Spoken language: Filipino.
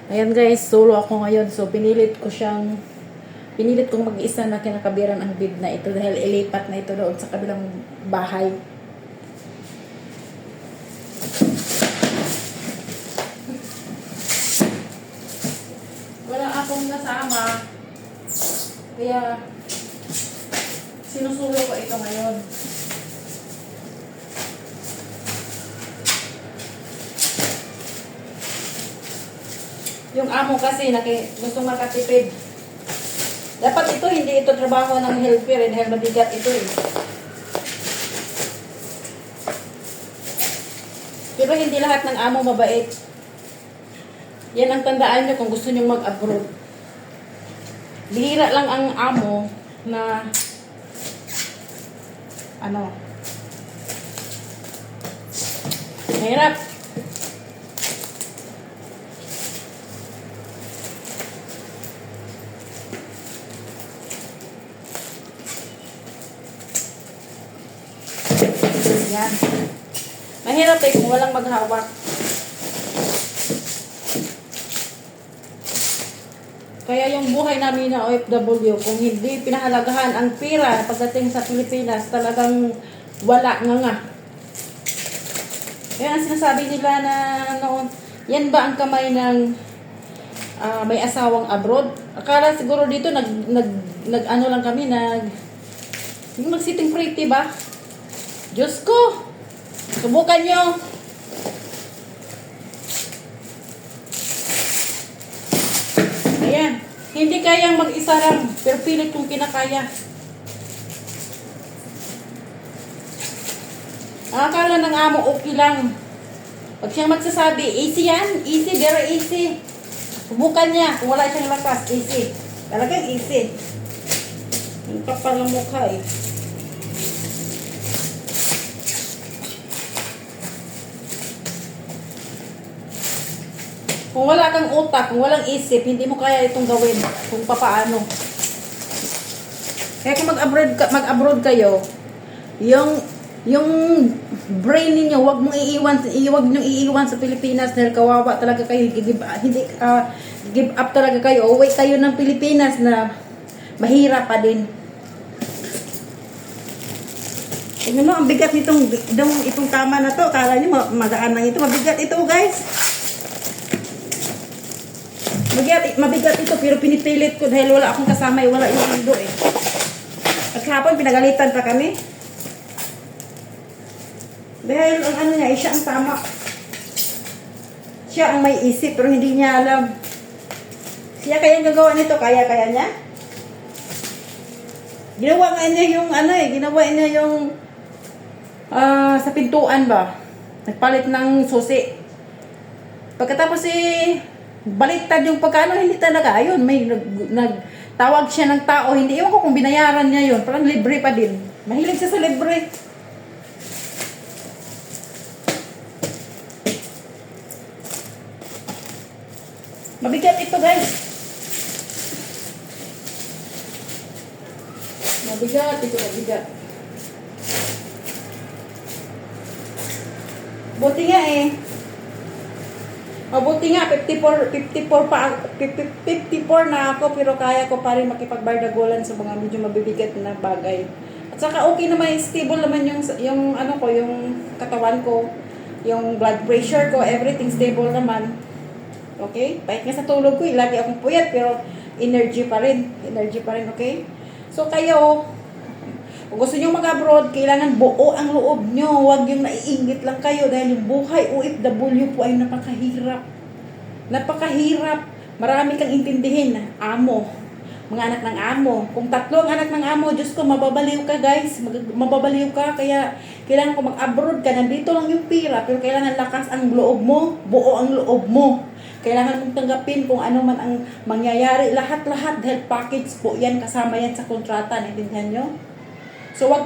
Ayan guys, solo ako ngayon. So, pinilit kong mag-isa na kinakabiran ang bid na ito dahil ilipat na ito doon sa kabilang bahay. Wala akong kasama. Kaya, sinusulo ko ito ngayon. Yung amo kasi gustong makatipid. Dapat ito, hindi ito trabaho ng helper dahil mabigat ito eh. Pero hindi lahat ng amo mabait. Yan ang tandaan nyo kung gusto nyo mag-abroad. Bihira lang ang amo na mahirap. Yan. Mahirap eh kung walang maghawak. Kaya yung buhay namin na OFW, kung hindi pinahalagahan ang pera pagdating sa Pilipinas, talagang wala nga. Kaya ang sinasabi nila na noon, yan ba ang kamay ng may asawang abroad? Akala siguro dito nag-ano lang kami, yung nag-sitting pretty ba? Diyos ko! Subukan nyo! Ayan. Hindi kayang mag-isarang, pero pilit kong kinakaya. Ang akala ng amo, okay lang. Pag siyang magsasabi, easy yan, easy, very easy. Subukan niya, kung wala siyang lakas, easy. Talagang easy. Ang kapal ng mukha eh. Kung wala kang utak, kung walang isip, hindi mo kaya itong gawin kung papaano. Kaya kung mag-abroad kayo, yung brain niyo wag mong iiwan sa Pilipinas dahil kawawa talaga kayo, give up talaga kayo. Uwi kayo ng Pilipinas na mahirap pa din. Tingnan mo, ang bigat itong kama na to. Akala niyo magaan lang ito. Mabigat ito, guys. Mabigat ito, pero pinipilit ko dahil wala akong kasama, wala yung mundo eh. At kahapon, pinagalitan pa kami. Dahil ang ano niya, siya ang tama. Siya ang may isip, pero hindi niya alam. Siya kaya gagawa nito, kaya niya. Ginawa niya yung sa pintuan ba? Nagpalit ng susi. Pagkatapos baliktad yung pagkano, hindi talaga. Ayun, may nagtawag siya ng tao. Hindi, ewan ko kung binayaran niya yun. Parang libre pa din. Mahilig siya sa libre. Mabigat ito, guys. Mabigat. Buti nga eh. Mabuti nga, 54 na ako, pero kaya ko pa rin makipagbardagulan sa mga medyo mabibigat na bagay. At saka okay naman, stable naman yung katawan ko, yung blood pressure ko, everything stable naman. Okay? Kahit nga sa tulog ko, lagi akong puyat, pero energy pa rin, okay? So kayo, kung gusto nyo mag-abroad, kailangan buo ang loob nyo. Huwag yung naiingit lang kayo dahil yung buhay OFW po ay napakahirap. Marami kang intindihin. Amo. Mga anak ng amo. Kung 3 ang anak ng amo, Diyos ko, mababaliw ka guys. Mababaliw ka. Kaya kailangan ko mag-abroad ka. Nandito lang yung pira. Pero kailangan lakas ang loob mo. Buo ang loob mo. Kailangan mong tanggapin kung ano man ang mangyayari. Lahat-lahat. Dahil package po yan. Kasama yan sa kontrata. Naintindihan nyo? So, wag